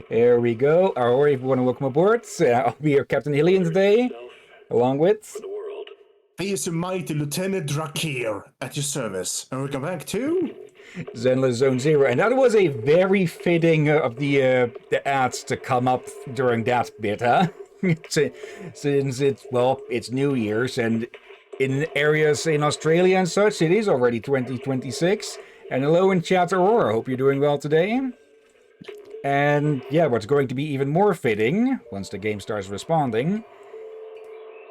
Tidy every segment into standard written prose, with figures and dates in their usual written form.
There we go. Alright, everyone, welcome aboard. I'll be your Captain Hillian today, along with... He is the mighty Lieutenant Drakir at your service. And welcome back to... Zenless Zone Zero. And that was a very fitting of the ads to come up during that bit, huh? Since it's New Year's, and in areas in Australia and such, it is already 2026. And hello in chat, Aurora. Hope you're doing well today. And yeah, what's going to be even more fitting, once the game starts responding,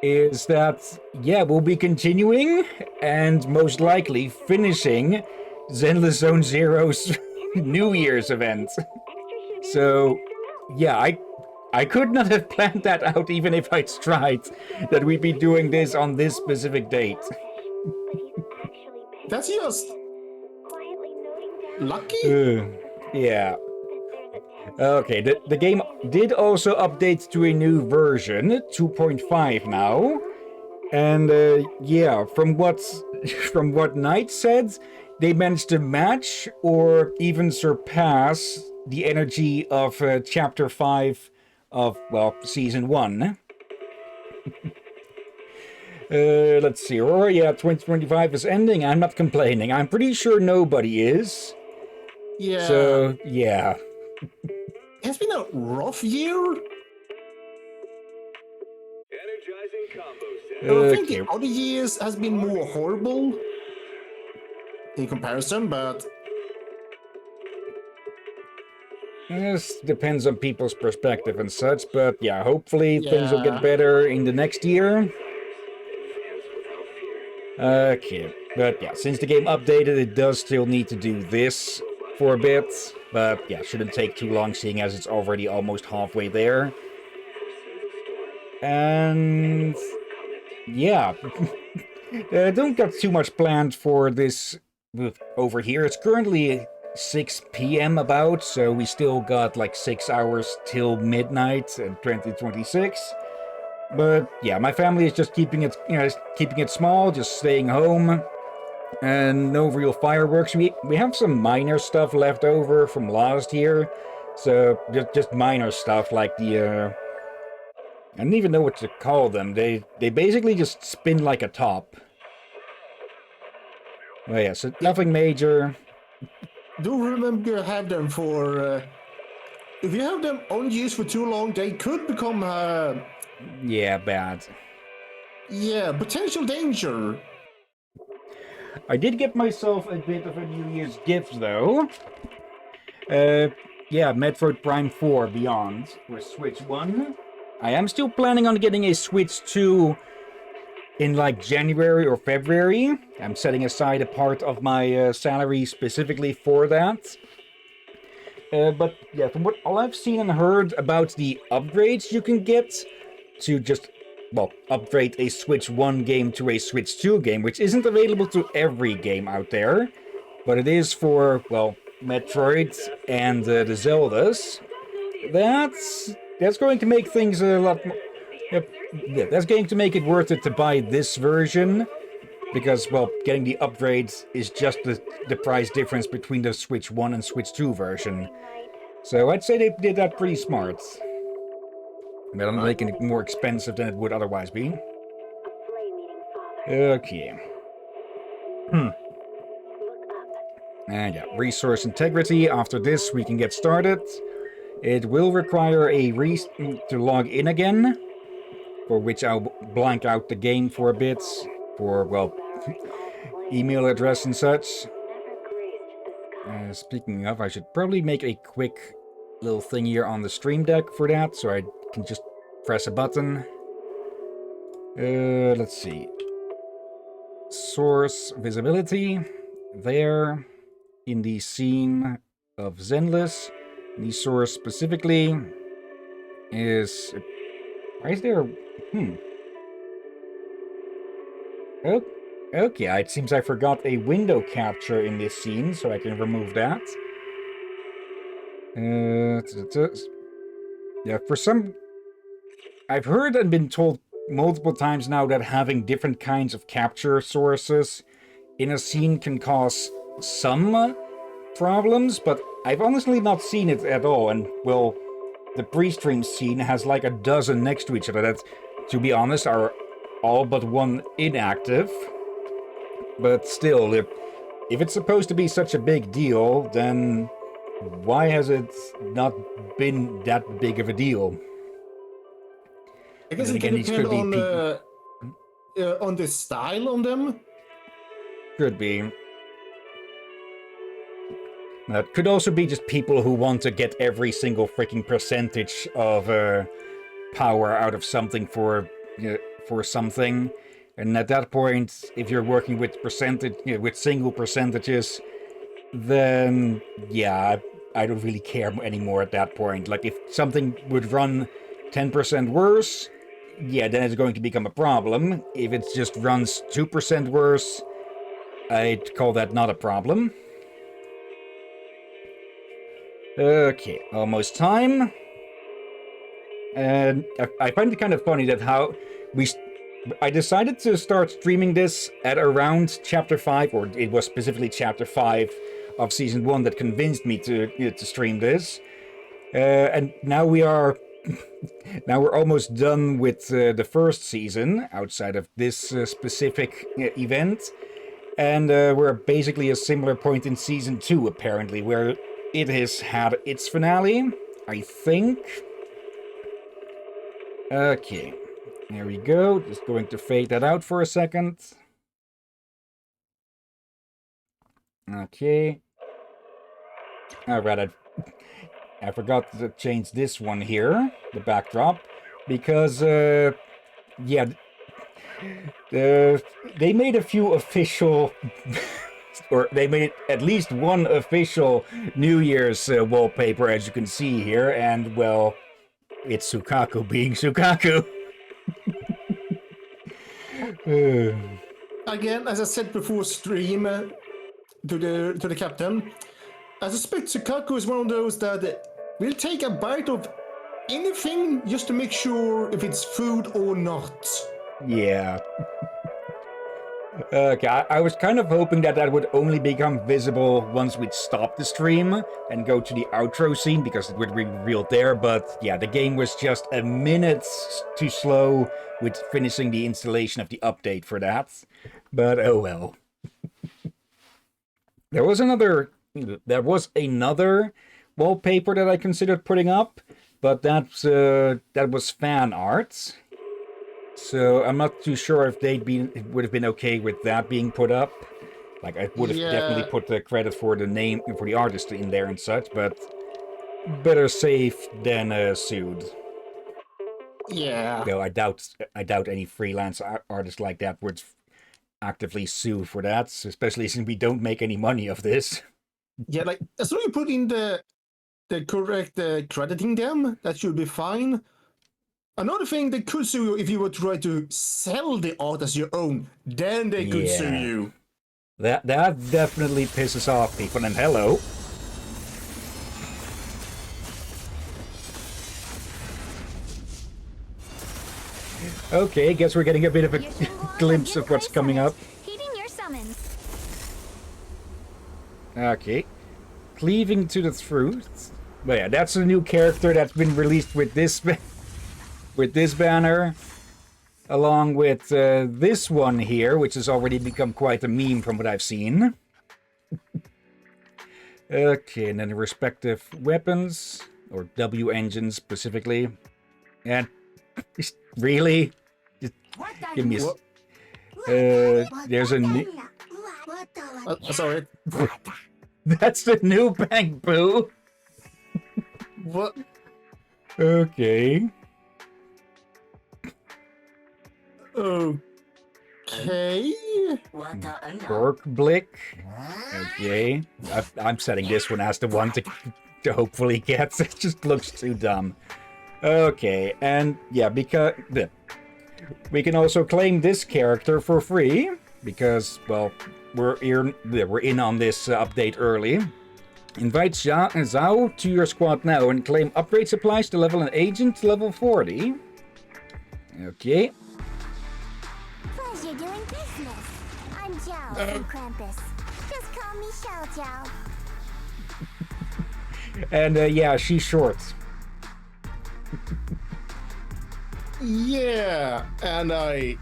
is that, yeah, we'll be continuing, and most likely finishing, Zenless Zone Zero's New Year's event. So, yeah, I could not have planned that out even if I'd tried, that we'd be doing this on this specific date. That's just... lucky? Yeah. Okay, the game did also update to a new version, 2.5 now. And yeah, from what Knight said, they managed to match or even surpass the energy of Chapter 5 of, well, Season 1. Let's see, Aurora, yeah, 2025 is ending. I'm not complaining. I'm pretty sure nobody is. Yeah. So, yeah. It's been a rough year. I think the other years has been more horrible in comparison, but... This depends on people's perspective and such, but yeah, hopefully things will get better in the next year. Okay, but yeah, since the game updated, it does still need to do this for a bit, but yeah, shouldn't take too long seeing as it's already almost halfway there. And yeah, don't got too much planned for this over here. It's currently 6 p.m. about, so we still got like 6 hours till midnight in 2026. But yeah, my family is just keeping it small, just staying home. And no real fireworks. We have some minor stuff left over from last year, so just minor stuff like the I don't even know what to call them. They basically just spin like a top. Well, yeah, so nothing major. Do remember to have them for if you have them unused for too long, they could become yeah, bad. Yeah, potential danger. I did get myself a bit of a New Year's gift, though. Yeah, Metroid Prime 4 Beyond for Switch 1. I am still planning on getting a Switch 2 in, like, January or February. I'm setting aside a part of my salary specifically for that. But, yeah, from what all I've seen and heard about the upgrades you can get to just... well, upgrade a Switch 1 game to a Switch 2 game, which isn't available to every game out there, but it is for, well, Metroid and the Zeldas. That's going to make things a lot more... yeah, that's going to make it worth it to buy this version, because, well, getting the upgrades is just the price difference between the Switch 1 and Switch 2 version. So I'd say they did that pretty smart. They're not making it more expensive than it would otherwise be. Okay. And yeah, resource integrity. After this, we can get started. It will require a to log in again, for which I'll blank out the game for a bit, for, well, email address and such. Speaking of, I should probably make a quick little thing here on the Stream Deck for that, so I can just press a button. Let's see. Source visibility. There. In the scene of Zenless. The source specifically is... why is there... Oh, okay, it seems I forgot a window capture in this scene, so I can remove that. Yeah, for some... I've heard and been told multiple times now that having different kinds of capture sources in a scene can cause some problems, but I've honestly not seen it at all, and, well, the pre-stream scene has like a dozen next to each other that, to be honest, are all but one inactive. But still, if it's supposed to be such a big deal, then why has it not been that big of a deal? I guess And it can again, these depend could be on the style on them. Could be. It could also be just people who want to get every single freaking percentage of power out of something for something. And at that point, if you're working with with single percentages, then yeah, I don't really care anymore at that point. Like if something would run 10% worse, yeah, then it's going to become a problem. If it just runs 2% worse, I'd call that not a problem. Okay, almost time. And I find it kind of funny that I decided to start streaming this at around Chapter 5, or it was specifically Chapter 5 of Season 1 that convinced me to stream this. And now we're almost done with the first season, outside of this specific event. And we're basically a similar point in Season 2, apparently, where it has had its finale, I think. Okay, there we go. Just going to fade that out for a second. Okay. Alright, I forgot to change this one here, the backdrop, because, yeah, they made a few official, or they made at least one official New Year's wallpaper, as you can see here, and, well, it's Sukaku being Sukaku. Again, as I said before stream to the captain, I suspect Sukaku is one of those that will take a bite of anything just to make sure if it's food or not. Yeah. Okay, I was kind of hoping that would only become visible once we'd stop the stream and go to the outro scene, because it would be revealed there, but yeah, the game was just a minute too slow with finishing the installation of the update for that. But oh well. There was another wallpaper that I considered putting up, but that was fan art. So I'm not too sure if it would have been okay with that being put up. Like I would have definitely put the credit for the name for the artist in there and such, but better safe than sued. Yeah. Though I doubt any freelance artist like that would actively sue for that, especially since we don't make any money of this. Yeah, like as long as you put in the correct crediting them, that should be fine. Another thing, they could sue you if you were to try to sell the art as your own. Then they could sue you. That definitely pisses off people. And hello. Okay, guess we're getting a bit of a glimpse of what's coming up. Okay. Cleaving to the truth. But yeah, that's a new character that's been released with this banner, along with this one here, which has already become quite a meme from what I've seen. Okay, and then the respective weapons, or W engines specifically. And really? Just give me a... there's a new... Sorry. That's the new Bang Boo! What? Okay. Okay. Bork Blick. Okay. I'm setting this one as the one to hopefully get. It just looks too dumb. Okay, and yeah, because we can also claim this character for free because, well, we're in on this update early. Invite Zhao to your squad now and claim upgrade supplies to level an agent to level 40. Okay. Pleasure doing business. I'm Zhao from Krampus. Just call me Xiao Jiao. And yeah, she's short. Yeah, and I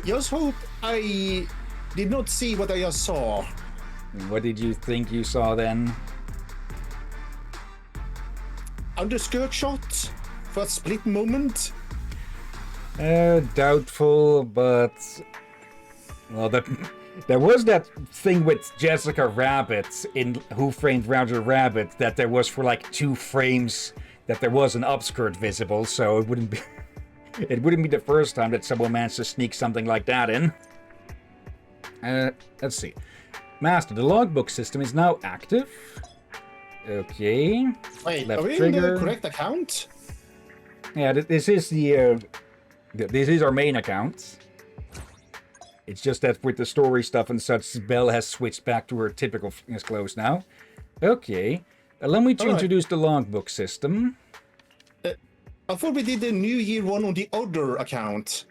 just hope I did not see what I just saw. What did you think you saw then? Underskirt shot for a split moment. Doubtful, but well, there was that thing with Jessica Rabbit in Who Framed Roger Rabbit that there was for like 2 frames that there was an upskirt visible, so it wouldn't be the first time that someone managed to sneak something like that in. Let's see. Master, the logbook system is now active. Okay. Wait, Left are we trigger. in the correct account? Yeah, this is this is our main account. It's just that with the story stuff and such, Belle has switched back to her typical fitness clothes now. Okay. Allow me to introduce the logbook system. I thought we did the New Year one on the other account.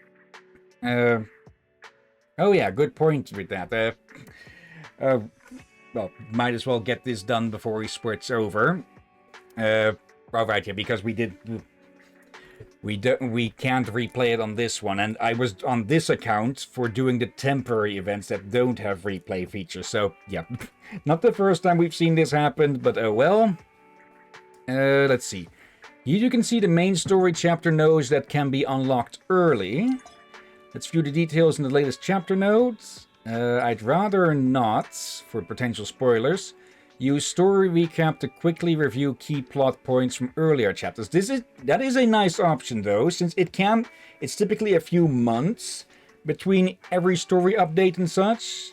Oh yeah, good point with that. Well, might as well get this done before we switch over. Alright, yeah, because we can't replay it on this one, and I was on this account for doing the temporary events that don't have replay features, so yeah, not the first time we've seen this happen, but oh well. Let's see. Here you can see the main story chapter nodes that can be unlocked early. Let's view the details in the latest chapter nodes. I'd rather not, for potential spoilers, use story recap to quickly review key plot points from earlier chapters. That is a nice option though, since it's typically a few months between every story update and such.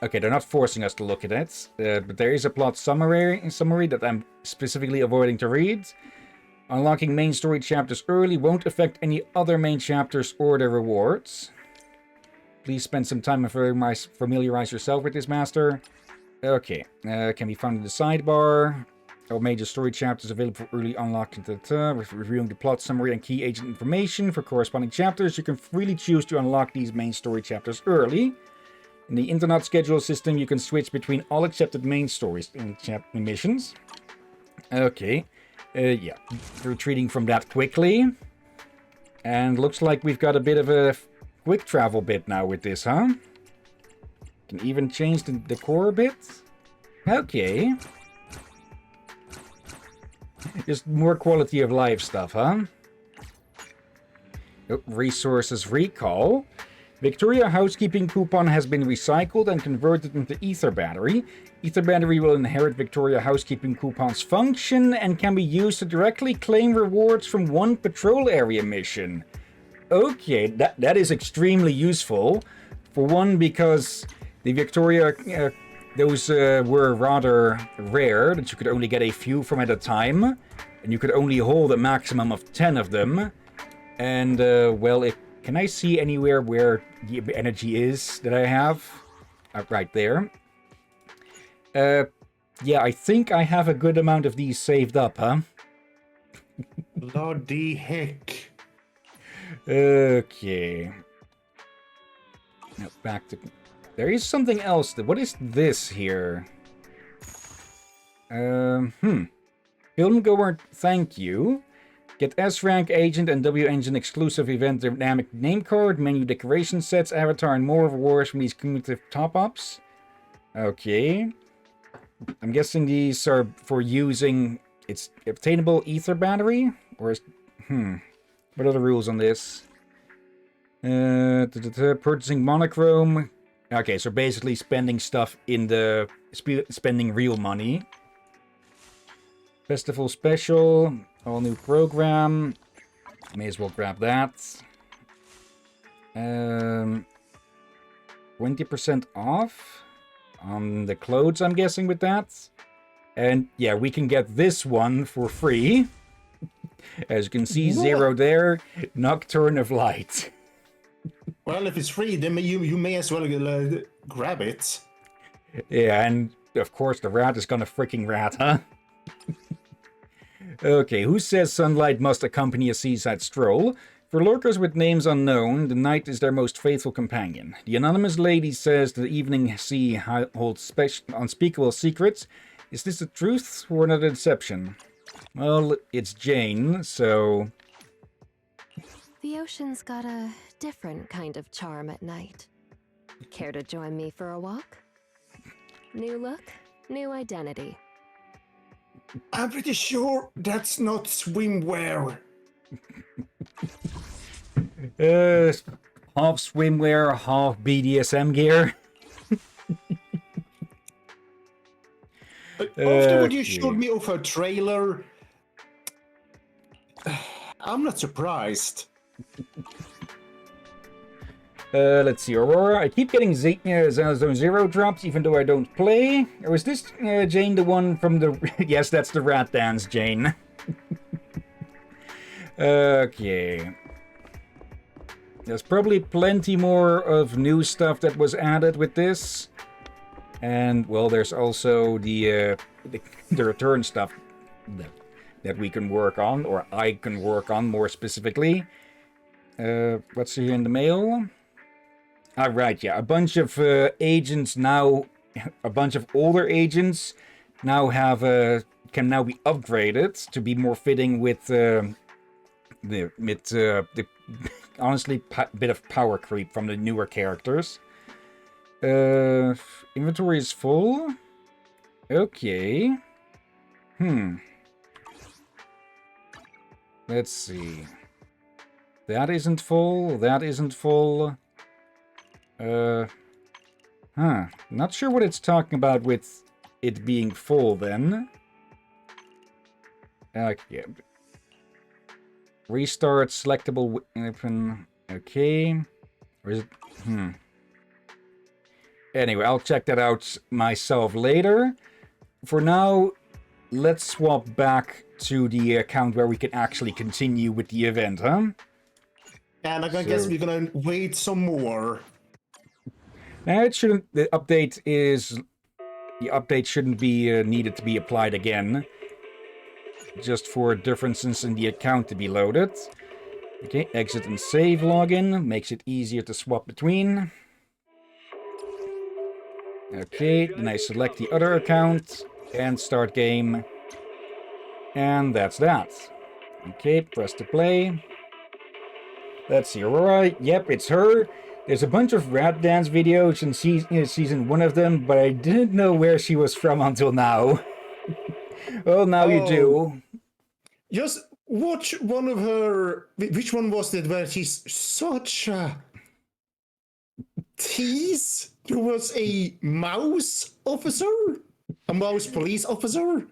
Okay, they're not forcing us to look at it, but there is a plot summary that I'm specifically avoiding to read. Unlocking main story chapters early won't affect any other main chapters or their rewards. Please spend some time and familiarize yourself with this, Master. Okay, can be found in the sidebar. All major story chapters available for early unlock. Reviewing the plot summary and key agent information for corresponding chapters. You can freely choose to unlock these main story chapters early. In the internet schedule system, you can switch between all accepted main stories in missions. Okay, yeah, retreating from that quickly. And looks like we've got a bit of a quick travel bit now with this, huh? Can even change the decor a bit. Okay. Just more quality of life stuff, huh? Oh, resources recall. Victoria housekeeping coupon has been recycled and converted into Ether Battery. Ether Battery will inherit Victoria housekeeping coupon's function and can be used to directly claim rewards from one patrol area mission. Okay, that is extremely useful. For one, because the Victoria, those were rather rare, that you could only get a few from at a time, and you could only hold a maximum of 10 of them. And, well, can I see anywhere where the energy is that I have? Right there. Yeah, I think I have a good amount of these saved up, huh? Bloody heck. Okay. Now back to... There is something else. What is this here? Filmgoer, thank you. Get S-Rank Agent and W-Engine exclusive event dynamic name card, menu decoration sets, avatar, and more rewards from these cumulative top-ups. Okay. I'm guessing these are for using its obtainable ether battery? Or is... What are the rules on this? Purchasing monochrome. Okay, so basically spending stuff in the... spending real money. Festival special. All new program. May as well grab that. 20% off on the clothes, I'm guessing, with that. And yeah, we can get this one for free. As you can see, zero there. Nocturne of Light. Well, if it's free, then you may as well grab it. Yeah, and of course the rat is gonna freaking rat, huh? Okay, who says sunlight must accompany a seaside stroll? For lurkers with names unknown, the night is their most faithful companion. The anonymous lady says the evening sea holds unspeakable secrets. Is this the truth or another deception? Well, it's Jane, so... The ocean's got a different kind of charm at night. Care to join me for a walk? New look, new identity. I'm pretty sure that's not swimwear. Half swimwear, half BDSM gear. After what you showed me of her trailer, I'm not surprised. Let's see, Aurora. I keep getting Zone Zero drops even though I don't play. Or is this Jane the one from the... Yes, that's the rat dance, Jane. Okay. There's probably plenty more of new stuff that was added with this. And, well, there's also the return stuff that we can work on, or I can work on more specifically. What's here in the mail? Ah, right, yeah. A bunch of agents now, a bunch of older agents now have can now be upgraded to be more fitting with the honestly bit of power creep from the newer characters. Inventory is full. Okay. Let's see. That isn't full. That isn't full. Not sure what it's talking about with it being full then. Okay. Restart selectable weapon. Okay. Or is it? Anyway, I'll check that out myself later. For now, let's swap back to the account where we can actually continue with the event, huh? And I guess we're gonna wait some more. Now it shouldn't. The update shouldn't be needed to be applied again. Just for differences in the account to be loaded. Okay, exit and save login makes it easier to swap between. Okay, then I select the other account and start game. And that's that. Okay, press to play. Let's see, Aurora. Yep, it's her. There's a bunch of Rat Dance videos in season 1 of them, but I didn't know where she was from until now. Well, now you do. Just watch one of her... Which one was it where she's such a... tease towards a mouse officer? A mouse police officer?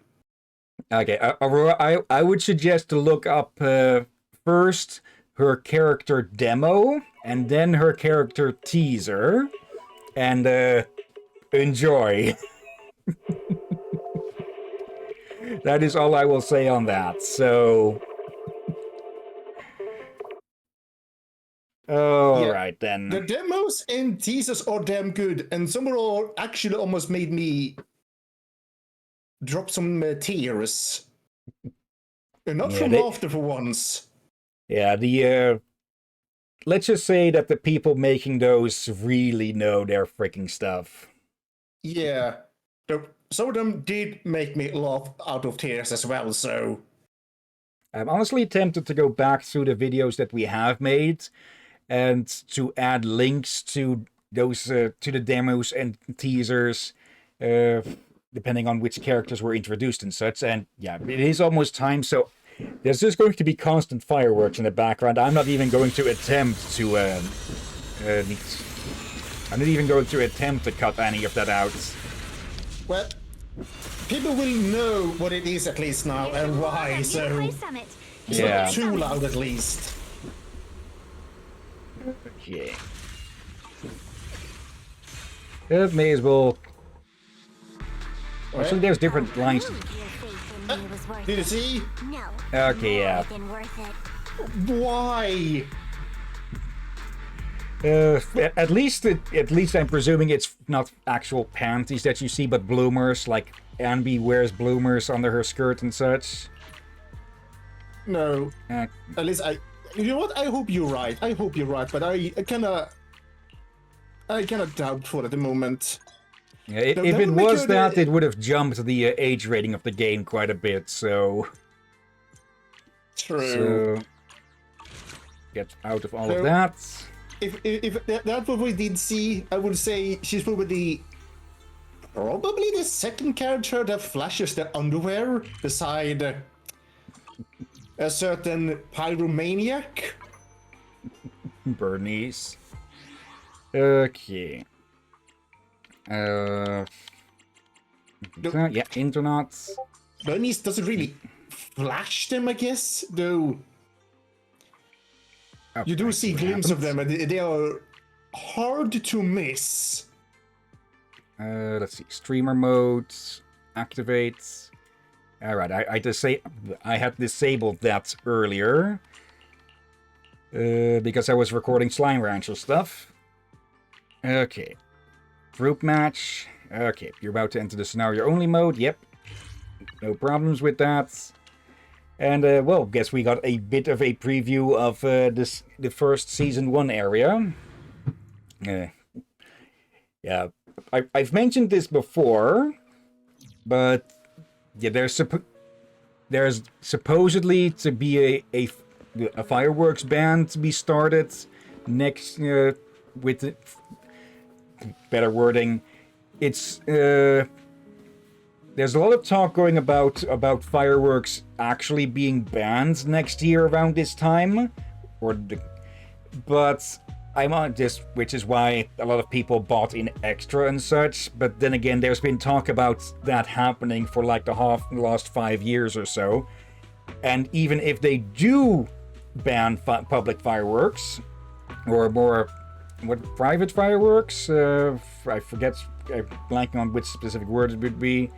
Okay, Aurora, I would suggest to look up first her character demo, and then her character teaser, and enjoy. That is all I will say on that, so... Alright then. The demos and teasers are damn good, and some are all actually almost made me drop some tears. And not from laughter for once. Yeah, let's just say that the people making those really know their freaking stuff. Yeah. Some of them did make me laugh out of tears as well, so... I'm honestly tempted to go back through the videos that we have made and to add links to those, to the demos and teasers, depending on which characters were introduced and such. And yeah, it is almost time, so there's just going to be constant fireworks in the background. I'm not even going to attempt to, I'm not even going to attempt to cut any of that out. Well, people will know what it is at least now and why, so it's not too loud at least. Okay. It may as well... Actually, there's different lines. Did you see? No. Okay, yeah. Why? At least I'm presuming it's not actual panties that you see, but bloomers, like Anby wears bloomers under her skirt and such. No. At least you know what? I hope you're right. I hope you're right, but I kinda doubt for at the moment. Yeah, That if it would make was her that, the- it would have jumped the age rating of the game quite a bit, so... True. So... Get out of all of So- that. If that's what we did see, I would say she's probably the second character that flashes the underwear beside a certain pyromaniac. Bernice. Okay. Yeah, internets. Bernice doesn't really flash them, I guess, though. You do see glimpses of them, and they are hard to miss. Let's see. Streamer modes. Activates. Alright, I had disabled that earlier. Because I was recording Slime Rancher stuff. Okay. Group match. Okay, you're about to enter the scenario only mode. Yep. No problems with that. And, well, guess we got a bit of a preview of the first Season 1 area. Yeah, I've mentioned this before, but yeah, there's supposedly to be a fireworks ban to be started next, with the, better wording. It's there's a lot of talk going about fireworks actually being banned next year around this time, but I'm on this, which is why a lot of people bought in extra and such. But then again, there's been talk about that happening for like the last 5 years or so, and even if they do ban public fireworks or more private fireworks, I forget, I'm blanking on which specific word it would be.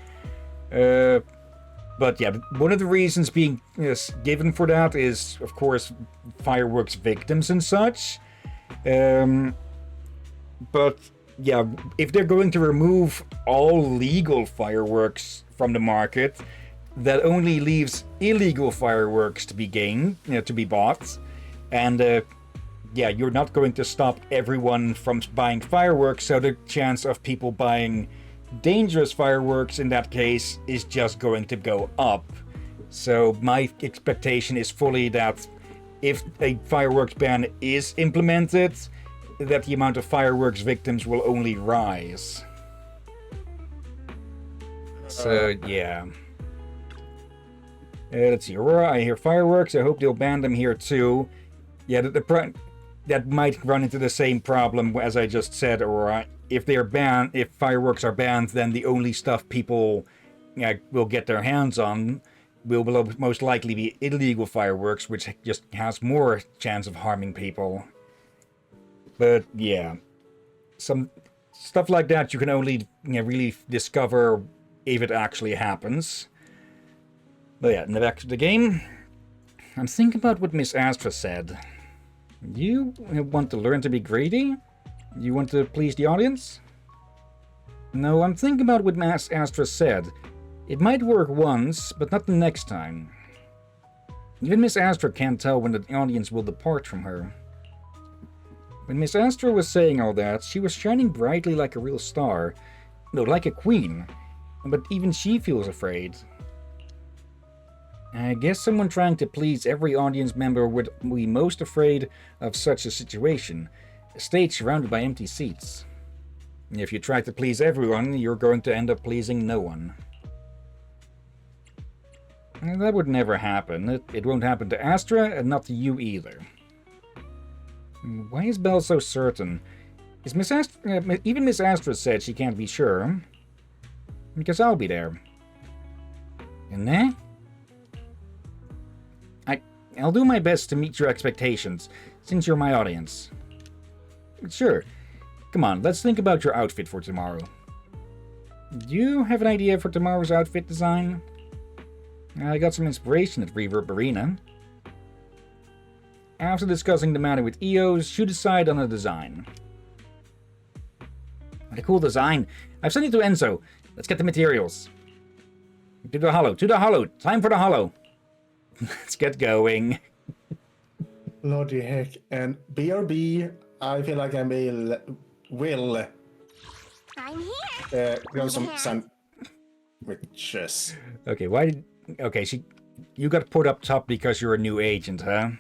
But yeah, one of the reasons being given for that is, of course, fireworks victims and such. But yeah, if they're going to remove all legal fireworks from the market, that only leaves illegal fireworks to be to be bought. And yeah, you're not going to stop everyone from buying fireworks, so the chance of people buying dangerous fireworks in that case is just going to go up. So my expectation is fully that if a fireworks ban is implemented, that the amount of fireworks victims will only rise. So yeah. Let's see, Aurora, I hear fireworks. I hope they'll ban them here too. Yeah, that might run into the same problem as I just said, Aurora. If fireworks are banned, then the only stuff people will get their hands on will most likely be illegal fireworks, which just has more chance of harming people. But yeah, some stuff like that you can only really discover if it actually happens. But yeah, back to the game. I'm thinking about what Miss Astra said. You want to learn to be greedy? You want to please the audience? No, I'm thinking about what Miss Astra said. It might work once, but not the next time. Even Miss Astra can't tell when the audience will depart from her. When Miss Astra was saying all that, she was shining brightly like a real star. No, like a queen. But even she feels afraid. I guess someone trying to please every audience member would be most afraid of such a situation. A stage surrounded by empty seats. If you try to please everyone, you're going to end up pleasing no one. That would never happen. It won't happen to Astra, and not to you either. Why is Belle so certain? Is Miss Astra, even Miss Astra said she can't be sure. Because I'll be there. And then? I'll do my best to meet your expectations, since you're my audience. Sure. Come on, let's think about your outfit for tomorrow. Do you have an idea for tomorrow's outfit design? I got some inspiration at Reverb Arena. After discussing the matter with EOS, you decide on a design. What a cool design. I've sent it to Enzo. Let's get the materials. To the hollow, time for the hollow. Let's get going. Bloody heck. And BRB, I feel like I will. I'm here. Grow some sandwiches. Okay, why did... Okay, you got put up top because you're a new agent, huh?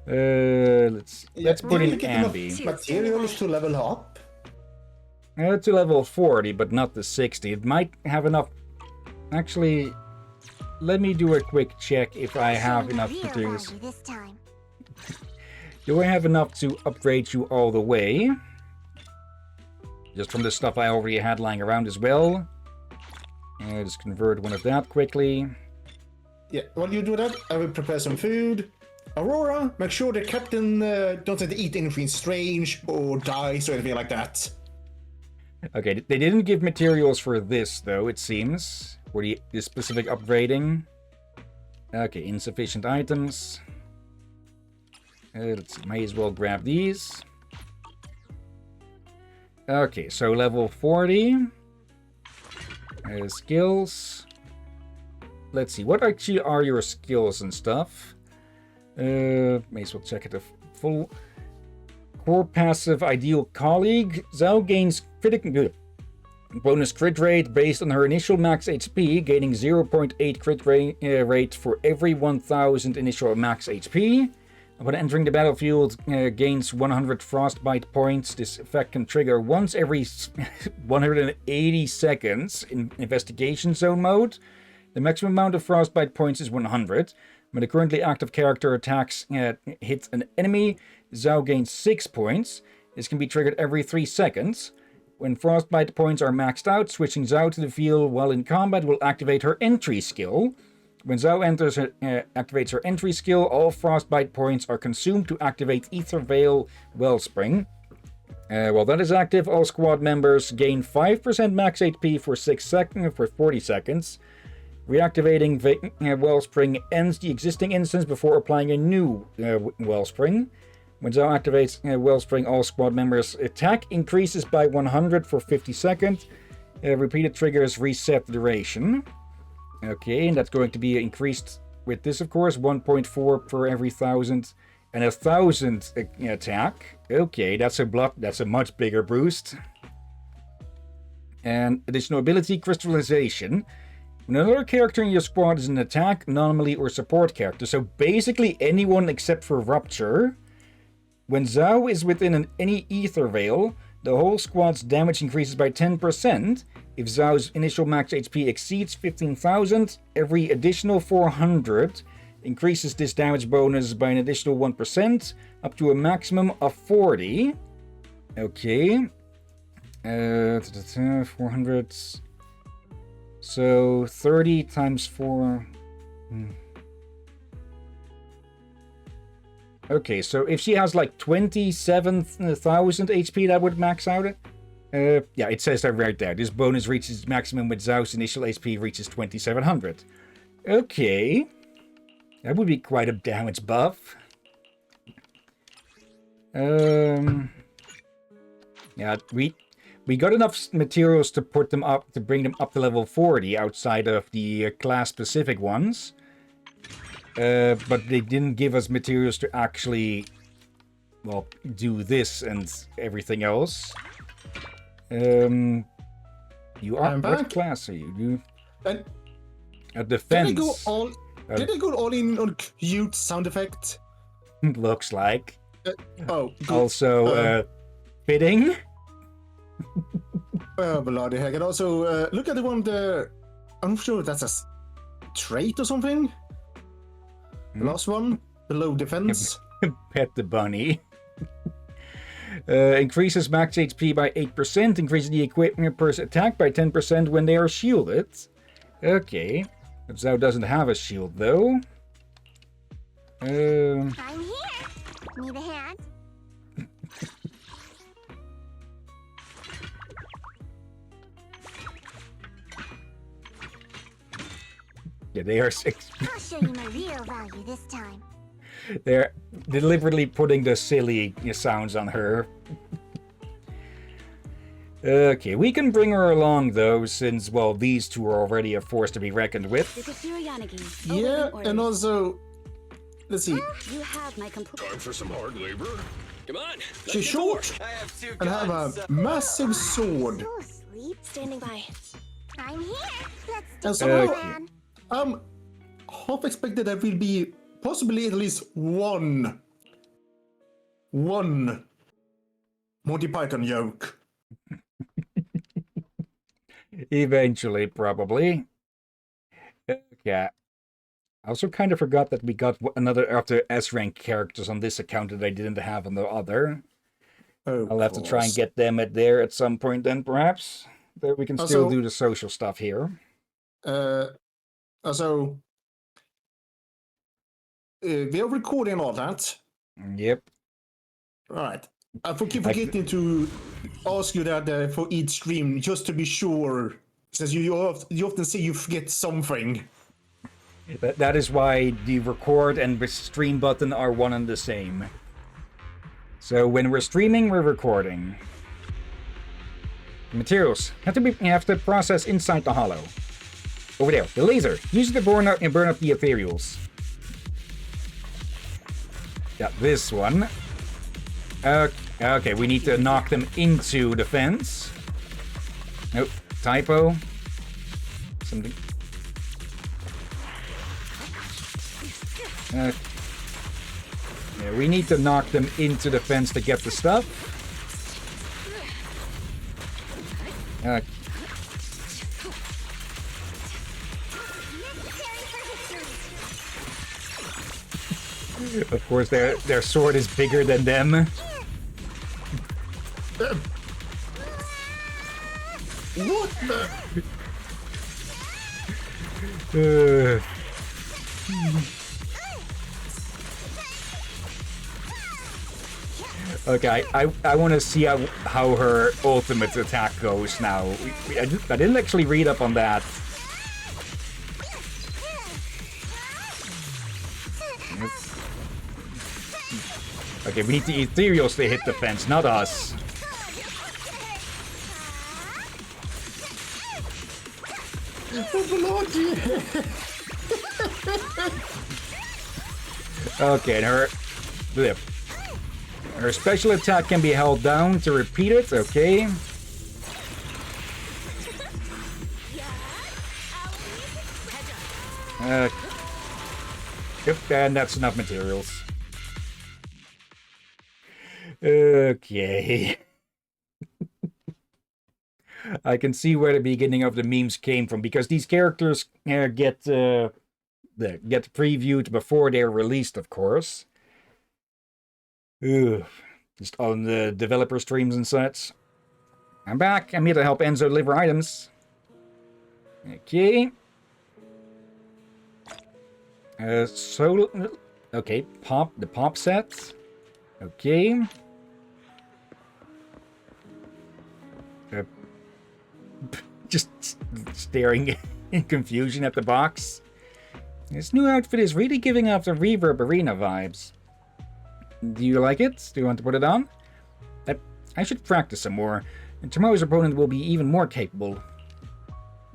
Let's put in Ambi. Materials to level up. To level 40, but not the 60. It might have enough... Actually, let me do a quick check if I have enough materials. This time. Do I have enough to upgrade you all the way? Just from the stuff I already had lying around as well. Just convert one of that quickly. Yeah, while you do that, I will prepare some food. Aurora, make sure the captain doesn't eat anything strange or dies or anything like that. Okay, they didn't give materials for this, though, it seems. For the specific upgrading. Okay, insufficient items. Let's see, may as well grab these. Okay, so level 40. Skills. Let's see, what actually are your skills and stuff? May as well check it the full. Core passive ideal colleague. Zhao gains critical bonus crit rate based on her initial max HP, gaining 0.8 crit rate for every 1000 initial max HP. Upon entering the battlefield, gains 100 frostbite points. This effect can trigger once every 180 seconds in investigation zone mode. The maximum amount of frostbite points is 100. When a currently active character attacks hit an enemy, Zhao gains 6 points. This can be triggered every 3 seconds. When frostbite points are maxed out, switching Zhao to the field while in combat will activate her entry skill. When Zhao activates her entry skill, all frostbite points are consumed to activate Ether Veil Wellspring. While that is active, all squad members gain 5% max HP for 40 seconds. Reactivating Wellspring ends the existing instance before applying a new Wellspring. When Zhao activates Wellspring, all squad members' attack increases by 100 for 50 seconds. Repeated triggers reset the duration. Okay, and that's going to be increased with this, of course, 1.4 per every 1000 and 1000 attack. Okay, that's a much bigger boost. And additional ability, Crystallization. When another character in your squad is an attack, anomaly, or support character, so basically anyone except for Rupture. When Zhao is within any Ether Veil, the whole squad's damage increases by 10%. If Zhao's initial max HP exceeds 15,000, every additional 400 increases this damage bonus by an additional 1%, up to a maximum of 40. Okay. 400. So 30 times 4. Okay, so if she has like 27,000 HP, that would max out it. Yeah, it says that right there. This bonus reaches its maximum when Zhao's initial HP reaches 2700. Okay. That would be quite a damage buff. Yeah, we got enough materials to put them up, to bring them up to level 40 outside of the class-specific ones. But they didn't give us materials to actually, well, do this and everything else. You are... What class are you? A defense. Did they go all in on cute sound effect? Looks like. Good. Also, fitting. Oh, bloody heck. And also, look at the one there. I'm sure that's a trait or something. The last one, below defense. Pet the bunny. Increases max HP by 8%. Increases the equipment per attack by 10% when they are shielded. Okay. Zhao doesn't have a shield, though. I'm here. Need a hand? Yeah, they are I'll show you my real value this time. They're deliberately putting the silly sounds on her. Okay, we can bring her along, though, since, well, these two are already a force to be reckoned with. Yeah, and also, let's see. You have my complete. Time for some hard labor? Come on. She's short I have two and have guns. a massive sword. Go sleep. Standing by. I'm here. Let's do And the somehow, plan. half expected there will be possibly at least one Monty Python joke. Eventually, probably. Okay. I also kind of forgot that we got another after S-rank characters on this account that I didn't have on the other. Oh, I'll have to try and get them at some point then, perhaps. That we can still do the social stuff here. Also, we are recording all that. Yep. Right. I keep forgetting to ask you that for each stream, just to be sure, since you often say you forget something. That is why the record and the stream button are one and the same. So when we're streaming, we're recording. Materials have to process inside the hollow. Over there, the laser. Use it to burn up the ethereals. Got this one. Okay, we need to knock them into the fence. Nope, typo. Something. Yeah, we need to knock them into the fence to get the stuff. Of course, their sword is bigger than them. What Uh, okay, I want to see how her ultimate attack goes now. I didn't actually read up on that. Okay, we need the ethereals to hit the fence, not us. Okay, and her special attack can be held down to repeat it, okay. Yep, and that's enough materials. Okay. I can see where the beginning of the memes came from, because these characters get previewed before they're released, of course. Ugh. Just on the developer streams and such. I'm back. I'm here to help Enzo deliver items. Okay. Okay, the pop set. Okay. Just staring in confusion at the box. This new outfit is really giving off the Reverb Arena vibes. Do you like it? Do you want to put it on? I should practice some more, and tomorrow's opponent will be even more capable.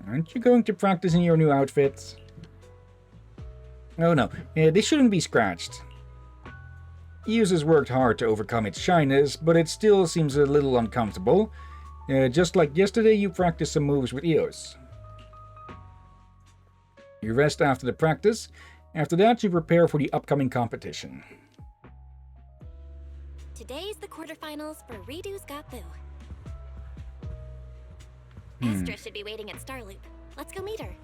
Aren't you going to practice in your new outfit? Oh no, this shouldn't be scratched. Eos has worked hard to overcome its shyness, but it still seems a little uncomfortable. Just like yesterday, you practiced some moves with Eos. You rest after the practice. After that, you prepare for the upcoming competition. Today's the quarterfinals for Redo's Got Boo. Astra should be waiting at Starloop. Let's go meet her.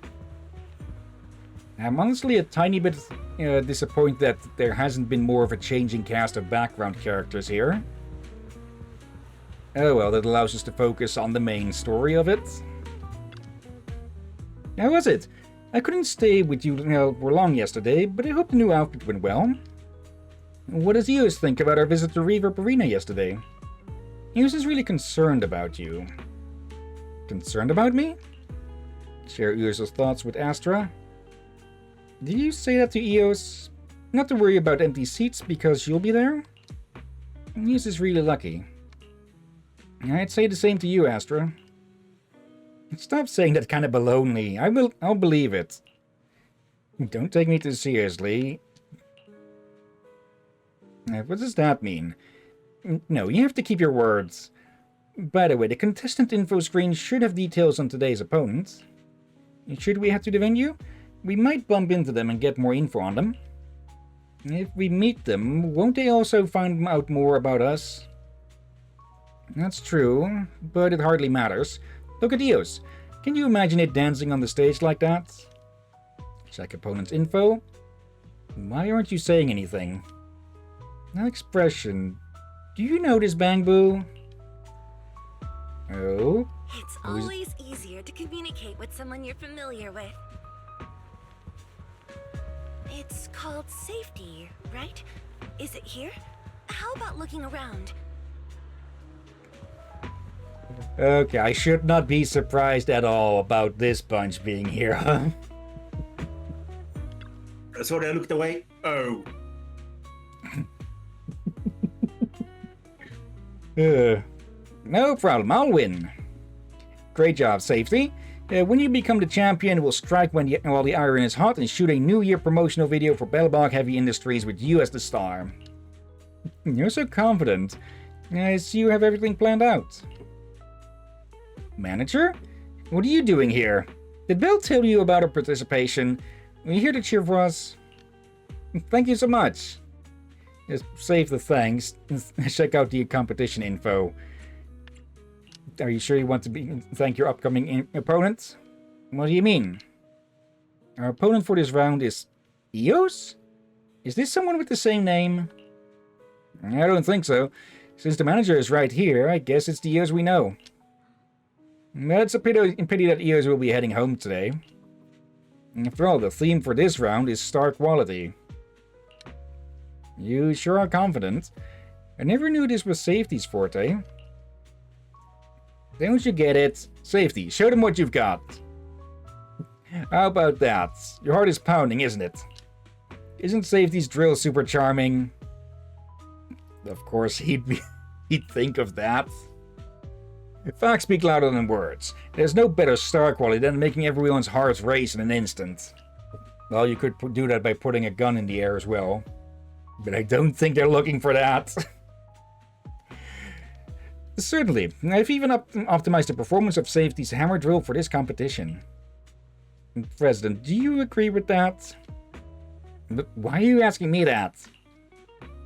I'm honestly a tiny bit disappointed that there hasn't been more of a changing cast of background characters here. Oh well, that allows us to focus on the main story of it. How was it? I couldn't stay with you for long yesterday, but I hope the new outfit went well. What does Eos think about our visit to Reverb Arena yesterday? Eos is really concerned about you. Concerned about me? Share Eos' thoughts with Astra. Did you say that to Eos? Not to worry about empty seats because you'll be there? Eos is really lucky. I'd say the same to you, Astra. Stop saying that kind of baloney. I'll believe it. Don't take me too seriously. What does that mean? No, you have to keep your words. By the way, the contestant info screen should have details on today's opponents. Should we have to defend you? We might bump into them and get more info on them. If we meet them, won't they also find out more about us? That's true, but it hardly matters. Look at Eos. Can you imagine it dancing on the stage like that? Check opponent's info. Why aren't you saying anything? That expression. Do you notice, Bangbu? Oh? It's always easier to communicate with someone you're familiar with. It's called safety, right? Is it here? How about looking around? Okay, I should not be surprised at all about this bunch being here, huh? Sorry, I looked away. Oh. No problem, I'll win. Great job, Safety. When you become the champion, we'll strike while the iron is hot and shoot a New Year promotional video for Bellabog Heavy Industries with you as the star. You're so confident. I see you have everything planned out. Manager? What are you doing here? Did Bell tell you about our participation? Are you here to cheer for us? Thank you so much. Just save the thanks. Check out the competition info. Are you sure you want to thank your upcoming opponents? What do you mean? Our opponent for this round is Eos? Is this someone with the same name? I don't think so. Since the manager is right here, I guess it's the Eos we know. But it's a pity that Eos will be heading home today. After all, the theme for this round is star quality. You sure are confident. I never knew this was Safety's forte. Don't you get it? Safety, show them what you've got. How about that? Your heart is pounding, isn't it? Isn't Safety's drill super charming? Of course, he'd think of that. Facts speak louder than words. There's no better star quality than making everyone's hearts race in an instant. Well, you could do that by putting a gun in the air as well. But I don't think they're looking for that. Certainly. I've even optimized the performance of Safety's hammer drill for this competition. President, do you agree with that? But why are you asking me that?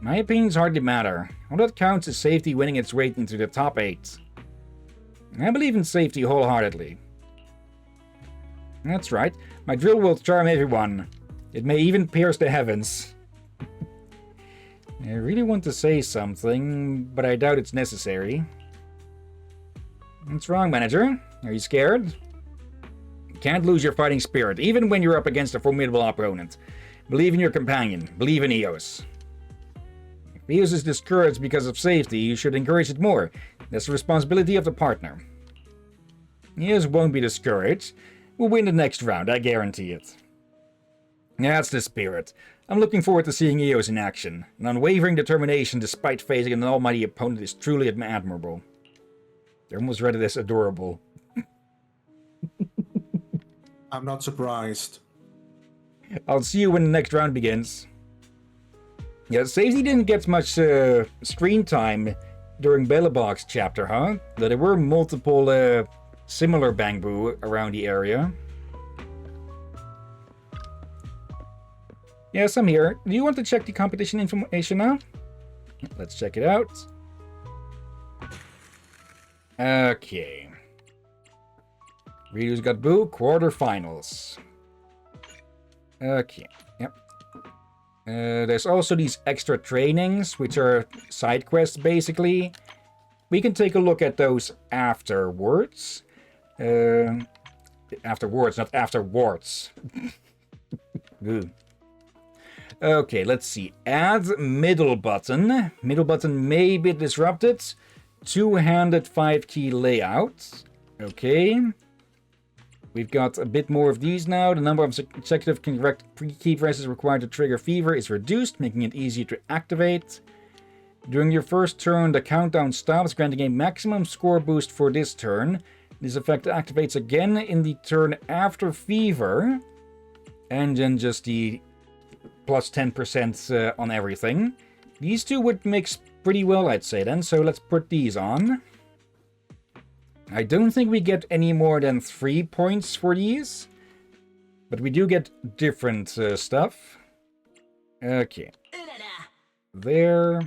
My opinions hardly matter. All that counts is Safety winning its way into the top 8. I believe in Safety wholeheartedly. That's right. My drill will charm everyone. It may even pierce the heavens. I really want to say something, but I doubt it's necessary. What's wrong, Manager? Are you scared? You can't lose your fighting spirit, even when you're up against a formidable opponent. Believe in your companion. Believe in Eos. If Eos is discouraged because of Safety, you should encourage it more. That's the responsibility of the partner. Eos won't be discouraged. We'll win the next round, I guarantee it. That's the spirit. I'm looking forward to seeing Eos in action. An unwavering determination despite facing an almighty opponent is truly admirable. They're almost read it as adorable. I'm not surprised. I'll see you when the next round begins. Yeah, Safety didn't get much screen time during Bellabog's chapter, huh? There were multiple similar Bangbu around the area. Yes, I'm here. Do you want to check the competition information now? Let's check it out. Okay. Readers got Boo, quarterfinals. Okay, yep. There's also these extra trainings, which are side quests, basically. We can take a look at those afterwards. Afterwards, not afterwards. Ooh. Okay, let's see. Add middle button. Middle button may be disrupted. Two-handed 5-key layout. Okay. We've got a bit more of these now. The number of consecutive correct key presses required to trigger Fever is reduced, making it easier to activate. During your first turn, the countdown stops, granting a maximum score boost for this turn. This effect activates again in the turn after Fever. And then just the plus 10% on everything. These two would mix pretty well, I'd say then. So let's put these on. I don't think we get any more than 3 points for these. But we do get different stuff. Okay. There.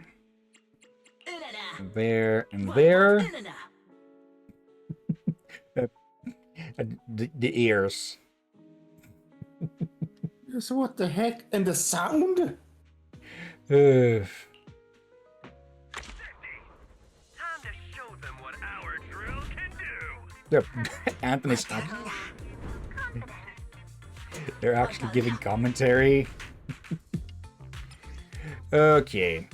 There and there. The ears. So what the heck? And the sound? Uh, Yep, Anthony's they're actually giving commentary. Okay.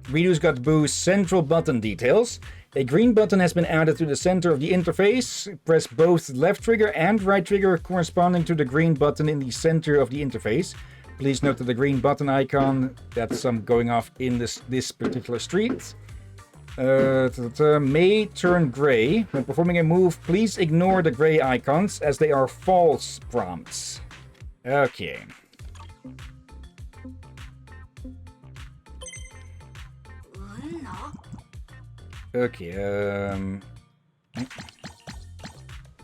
Redo's got Boo's central button details. A green button has been added to the center of the interface. Press both left trigger and right trigger corresponding to the green button in the center of the interface. Please note that the green button icon, that's going off in this particular street. May turn gray. When performing a move, please ignore the gray icons as they are false prompts. Okay. Okay,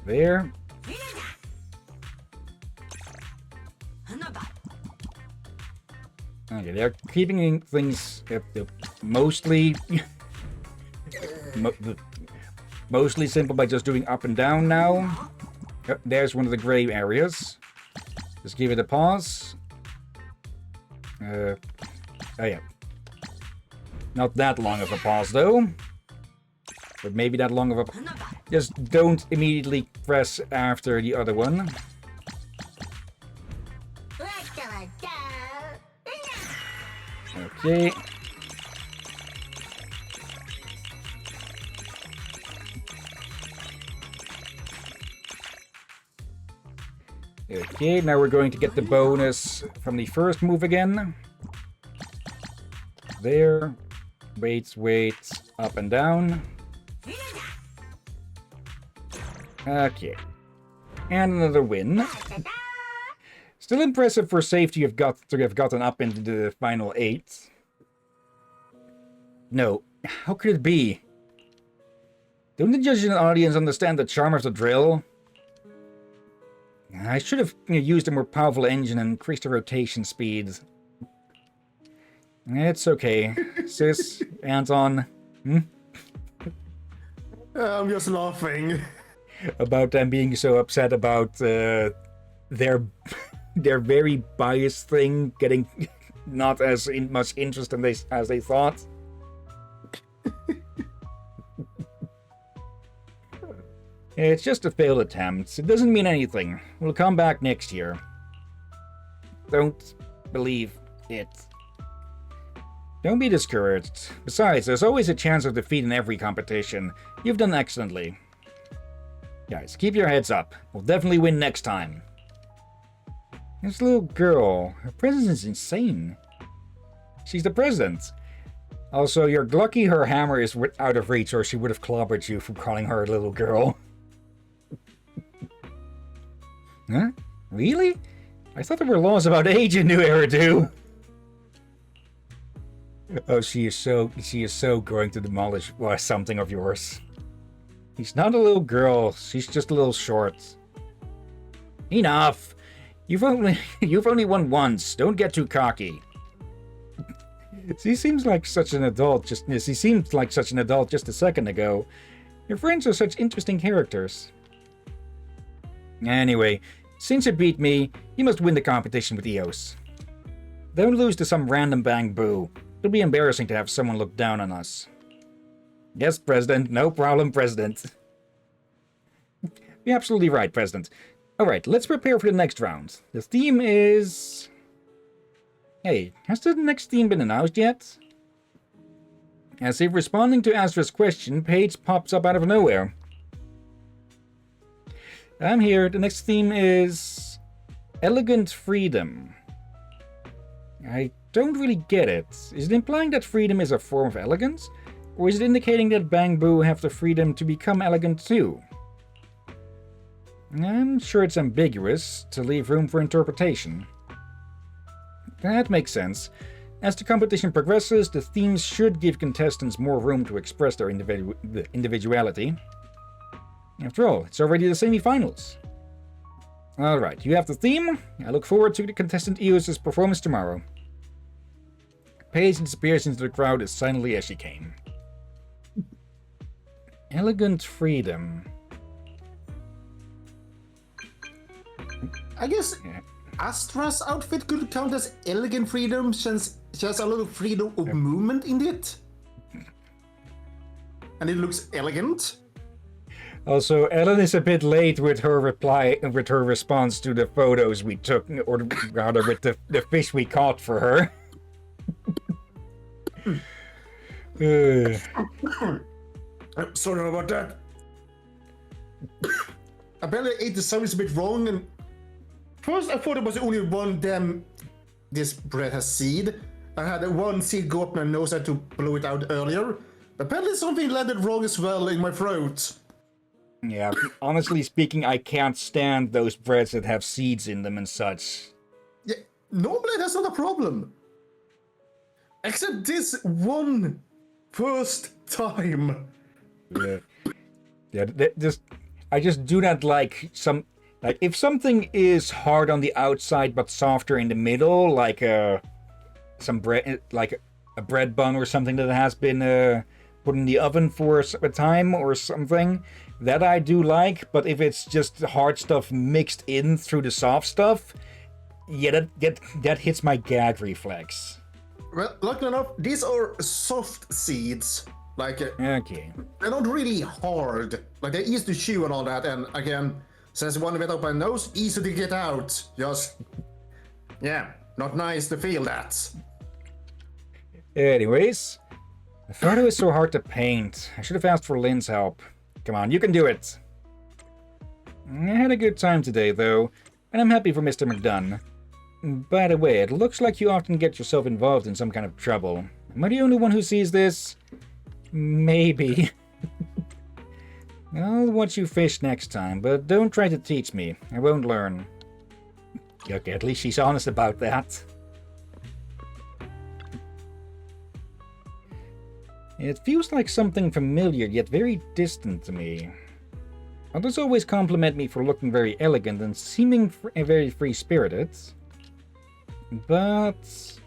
there. Okay, they're keeping things mostly mostly simple by just doing up and down now. There's one of the gray areas. Just give it a pause. Oh yeah. Not that long of a pause though. But maybe that long of a... Just don't immediately press after the other one. Okay. Okay, now we're going to get the bonus from the first move again. There. Wait, up and down. Okay. And another win. Still impressive for safety to have gotten up into the final 8. No. How could it be? Don't the judges and audience understand the charm of the drill? I should have used a more powerful engine and increased the rotation speed. It's okay. Sis, Anton. I'm just laughing. About them being so upset about their very biased thing getting not as much interest as they thought. It's just a failed attempt. It doesn't mean anything. We'll come back next year. Don't believe it. Don't be discouraged. Besides, there's always a chance of defeat in every competition. You've done excellently. Guys, keep your heads up. We'll definitely win next time. This little girl, her presence is insane. She's the president. Also, you're lucky her hammer is out of reach or she would have clobbered you for calling her a little girl. Huh? Really? I thought there were laws about age in New Eridu. Oh, she is so going to demolish something of yours. She's not a little girl. She's just a little short. Enough. You've only won once. Don't get too cocky. She seems like such an adult. She seemed like such an adult just a second ago. Your friends are such interesting characters. Anyway, since you beat me, you must win the competition with Eos. Don't lose to some random bang boo. It'll be embarrassing to have someone look down on us. Yes, President. No problem, President. You're absolutely right, President. Alright, let's prepare for the next round. The theme is... Hey, has the next theme been announced yet? As if responding to Astra's question, page pops up out of nowhere. I'm here. The next theme is... Elegant Freedom. I don't really get it. Is it implying that freedom is a form of elegance? Or is it indicating that Bang Boo have the freedom to become elegant too? I'm sure it's ambiguous, to leave room for interpretation. That makes sense. As the competition progresses, the themes should give contestants more room to express their individuality. After all, it's already the semi-finals. Alright, you have the theme. I look forward to the contestant Eos's performance tomorrow. Paige disappears into the crowd as silently as she came. Elegant freedom. I guess Yeah. Astra's outfit could count as elegant freedom since she has a lot of freedom of movement in it. And it looks elegant. Also, Ellen is a bit late with her response to the photos we took, or rather with the fish we caught for her. Sorry about that. Apparently I ate the sandwich a bit wrong, and first I thought it was only one damn this bread has seed. I had one seed go up my nose, I had to blow it out earlier. Apparently something landed wrong as well in my throat. Yeah, honestly speaking, I can't stand those breads that have seeds in them and such. Yeah, normally that's not a problem. Except this one first time. Yeah, I just do not like if something is hard on the outside but softer in the middle, like some bread, like a bread bun or something that has been put in the oven for a time or something, that I do like. But if it's just hard stuff mixed in through the soft stuff, yeah, that hits my gag reflex. Well, luckily enough, these are soft seeds. Like, Okay. they're not really hard. Like, they're easy to chew and all that. And again, since one went up my nose, easy to get out. Just, yeah, not nice to feel that. Anyways, the photo is so hard to paint. I should have asked for Lynn's help. Come on, you can do it. I had a good time today, though, and I'm happy for Mr. McDunn. By the way, it looks like you often get yourself involved in some kind of trouble. Am I the only one who sees this? Maybe. I'll watch you fish next time, but don't try to teach me. I won't learn. Okay, at least she's honest about that. It feels like something familiar, yet very distant to me. Others always compliment me for looking very elegant and seeming very free-spirited. But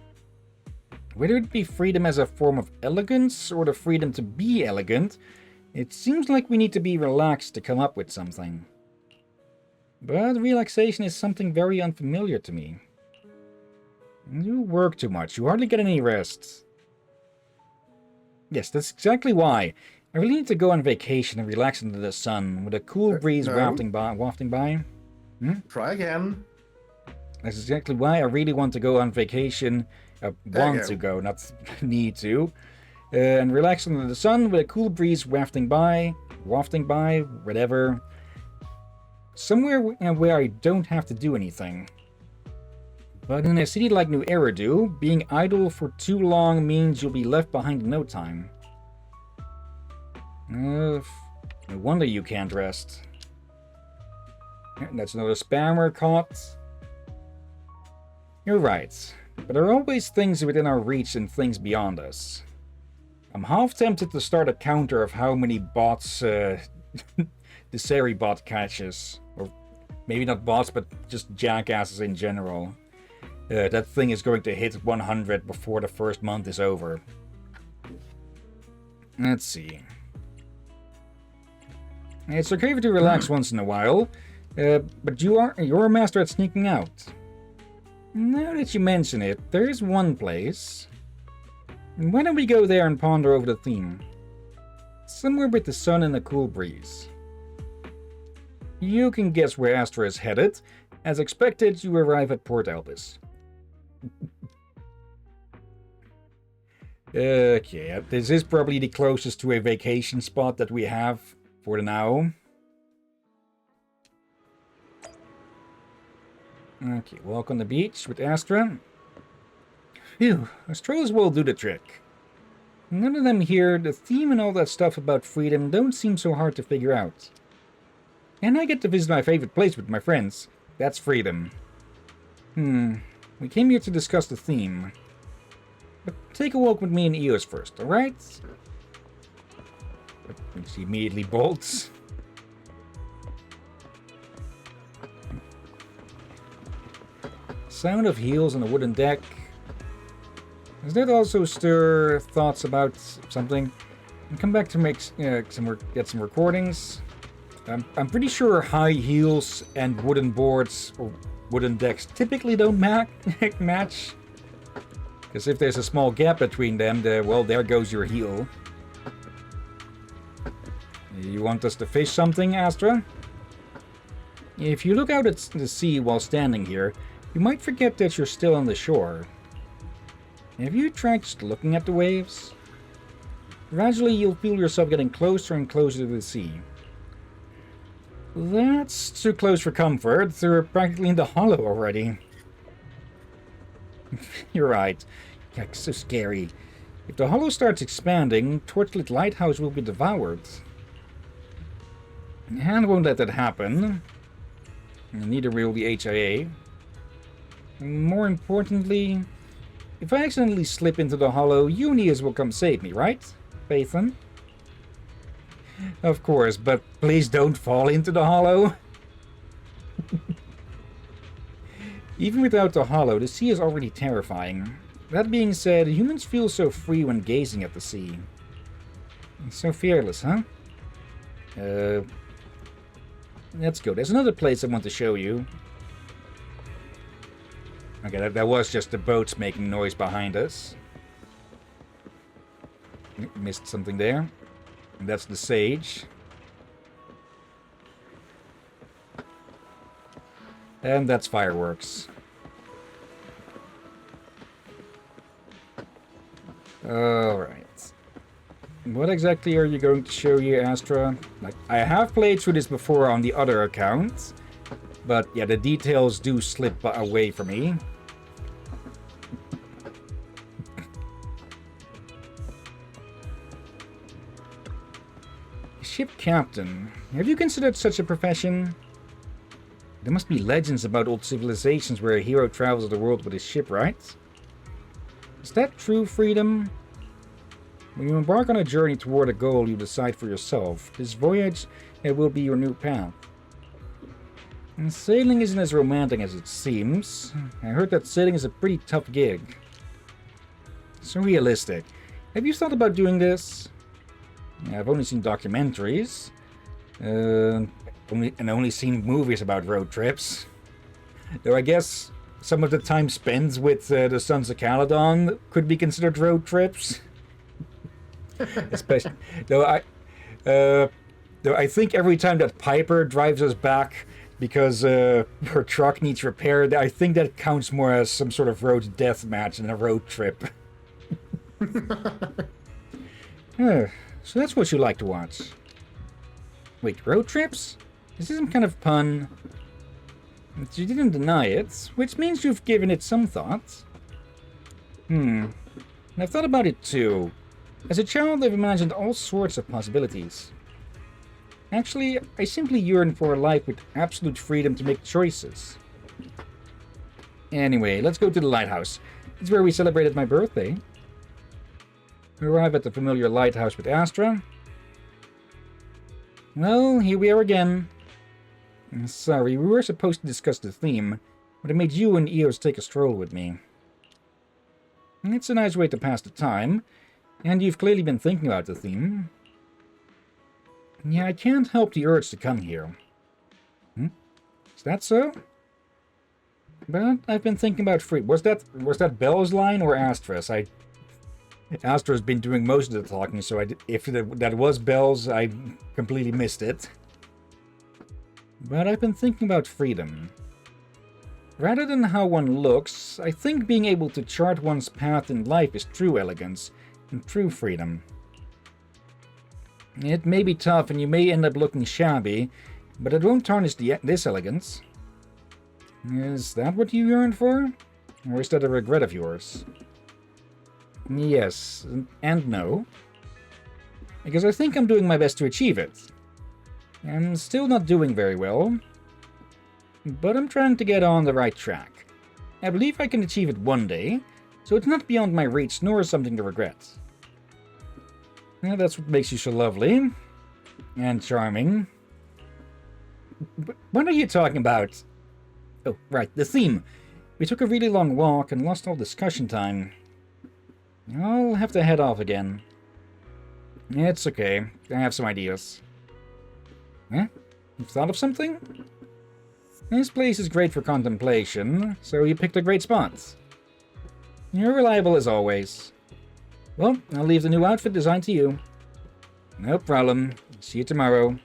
whether it be freedom as a form of elegance, or the freedom to be elegant, it seems like we need to be relaxed to come up with something. But relaxation is something very unfamiliar to me. You work too much, you hardly get any rest. Yes, that's exactly why. I really need to go on vacation and relax under the sun, with a cool breeze No. wafting by. Try again. That's exactly why I really want to go on vacation. There Want you to go, not need to. And relax under the sun with a cool breeze wafting by, whatever. Somewhere where I don't have to do anything. But in a city like New Eridu, being idle for too long means you'll be left behind in no time. No wonder you can't rest. That's another spammer caught. You're right, but there are always things within our reach and things beyond us. I'm half tempted to start a counter of how many bots the Seri bot catches. Or maybe not bots, but just jackasses in general. That thing is going to hit 100 before the first month is over. Let's see. It's okay to relax once in a while, but you're a master at sneaking out. Now that you mention it, there is one place. Why don't we go there and ponder over the theme? Somewhere with the sun and a cool breeze. You can guess where Astra is headed. As expected, you arrive at Port Elvis. Okay, this is probably the closest to a vacation spot that we have for now. Okay, walk on the beach with Astra. Phew, Australia's will do the trick. None of them here, the theme and all that stuff about freedom don't seem so hard to figure out. And I get to visit my favorite place with my friends. That's freedom. We came here to discuss the theme. But take a walk with me and Eos first, alright? She immediately bolts. Sound of heels on a wooden deck. Does that also stir thoughts about something? And come back to get some recordings. I'm pretty sure high heels and wooden boards or wooden decks typically don't match. Because if there's a small gap between them, well, there goes your heel. You want us to fish something, Astra? If you look out at the sea while standing here, you might forget that you're still on the shore. Have you tried just looking at the waves? Gradually, you'll feel yourself getting closer and closer to the sea. That's too close for comfort. They're practically in the hollow already. You're right. Yeah, so scary. If the hollow starts expanding, Torchlit Lighthouse will be devoured. And won't let that happen. Neither will the HIA. More importantly, if I accidentally slip into the hollow, Eunice will come save me, right, Phaethon? Of course, but please don't fall into the hollow. Even without the hollow, the sea is already terrifying. That being said, humans feel so free when gazing at the sea. So fearless, huh? Let's go. There's another place I want to show you. Okay, that was just the boats making noise behind us. Missed something there. And that's the sage. And that's fireworks. Alright. What exactly are you going to show you, Astra? Like, I have played through this before on the other account. But yeah, the details do slip away from me. Ship captain. Have you considered such a profession? There must be legends about old civilizations where a hero travels the world with his ship, right? Is that true freedom? When you embark on a journey toward a goal you decide for yourself, this voyage will be your new path. And sailing isn't as romantic as it seems. I heard that sailing is a pretty tough gig. So realistic. Have you thought about doing this? I've only seen documentaries. Only seen movies about road trips. Though I guess some of the time spent with the Sons of Caledon could be considered road trips. Especially though I think every time that Piper drives us back because her truck needs repaired, I think that counts more as some sort of road death match than a road trip. So that's what you like to watch. Wait, road trips? Is this some kind of pun? But you didn't deny it, which means you've given it some thought. And I've thought about it too. As a child, I've imagined all sorts of possibilities. Actually, I simply yearn for a life with absolute freedom to make choices. Anyway, let's go to the lighthouse. It's where we celebrated my birthday. We arrive at the familiar lighthouse with Astra. Well, here we are again. I'm sorry, we were supposed to discuss the theme, but I made you and Eos take a stroll with me. It's a nice way to pass the time, and you've clearly been thinking about the theme. Yeah, I can't help the urge to come here. Is that so? But I've been thinking about free. Was that Belle's line or Astra's? Astra's been doing most of the talking, so if that was Belle's, I completely missed it. But I've been thinking about freedom. Rather than how one looks, I think being able to chart one's path in life is true elegance and true freedom. It may be tough and you may end up looking shabby, but it won't tarnish this elegance. Is that what you yearn for? Or is that a regret of yours? Yes, and no. Because I think I'm doing my best to achieve it. I'm still not doing very well, but I'm trying to get on the right track. I believe I can achieve it one day, So it's not beyond my reach, nor something to regret. Yeah, that's what makes you so lovely. And charming. What are you talking about? Oh, right, the theme. We took a really long walk and lost all discussion time. I'll have to head off again. It's okay. I have some ideas. Huh? You've thought of something? This place is great for contemplation, so you picked a great spot. You're reliable as always. Well, I'll leave the new outfit designed to you. No problem. See you tomorrow.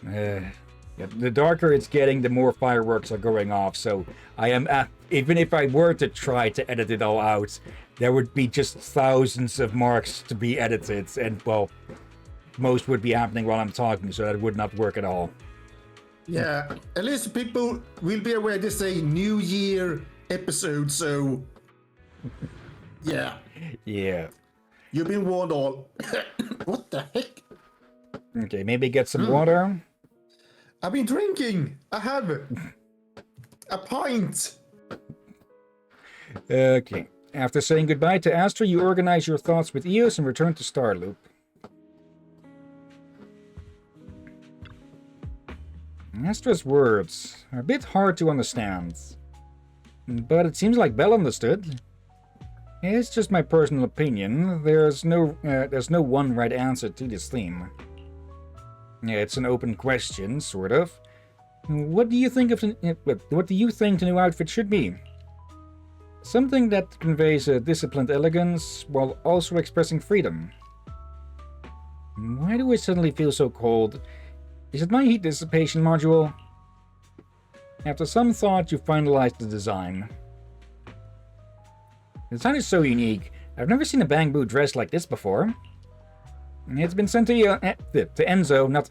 Yeah, the darker it's getting, the more fireworks are going off, so I am even if I were to try to edit it all out, there would be just thousands of marks to be edited, and, well, most would be happening while I'm talking, so that would not work at all. Yeah, at least people will be aware this is a New Year episode, so yeah. Yeah. You've been warned all. What the heck? Okay, maybe get some water. I've been drinking. I have a pint. Okay. After saying goodbye to Astra, you organize your thoughts with Eos and return to Starloop. Astra's words are a bit hard to understand, but it seems like Belle understood. It's just my personal opinion. There's no one right answer to this theme. Yeah, it's an open question, sort of. What do you think of what do you think the new outfit should be? Something that conveys a disciplined elegance while also expressing freedom. Why do I suddenly feel so cold? Is it my heat dissipation module? After some thought, you finalized the design. The design is so unique. I've never seen a bamboo dress like this before. It's been sent to Enzo, not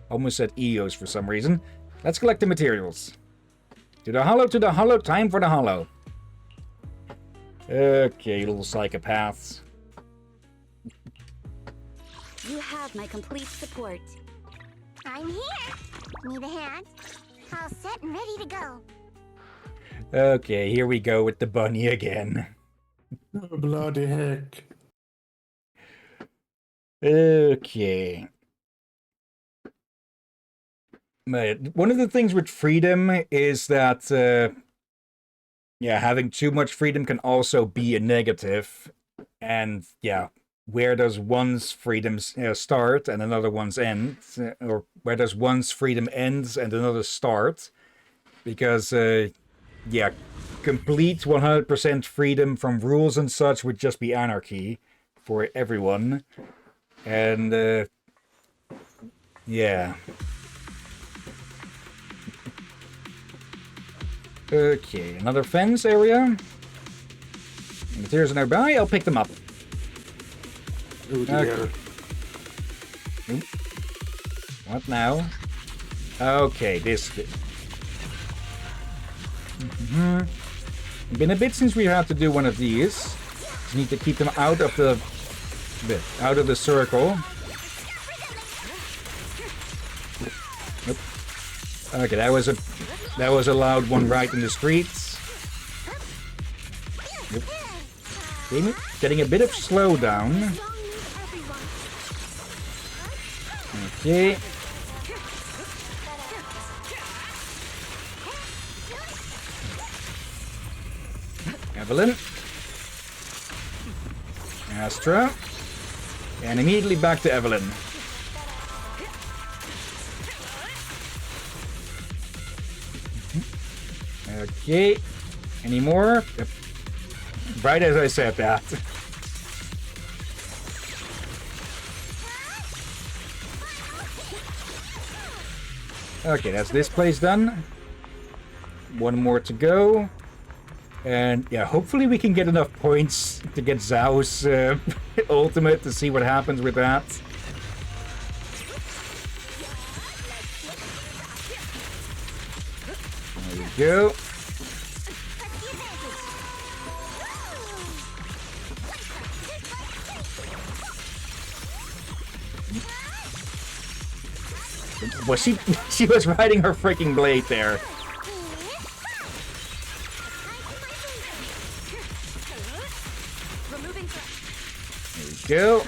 almost said Eos for some reason. Let's collect the materials. To the hollow, time for the hollow. Okay, little psychopaths. You have my complete support. I'm here. Need a hand? All set and ready to go. Okay, here we go with the bunny again. Oh, bloody heck. Okay. But one of the things with freedom is that, yeah, having too much freedom can also be a negative. And, yeah, where does one's freedom start and another one's end? Or where does one's freedom ends and another start? Because, yeah, complete 100% freedom from rules and such would just be anarchy for everyone. And, yeah. Okay, another fence area. Materials are nearby, I'll pick them up. Oh dear. Oop. What now? Okay, this. Been a bit since we had to do one of these. Just need to keep them out of the circle. Nope. Okay, that was a loud one right in the streets. Yep. Getting a bit of slowdown. Okay. Evelyn. Astra. And immediately back to Evelyn. Okay. Any more? Yep. Right as I said that. Okay, that's this place done. One more to go. And yeah, hopefully we can get enough points to get Zhao's ultimate to see what happens with that. There we go. Well, she was riding her freaking blade there. Go.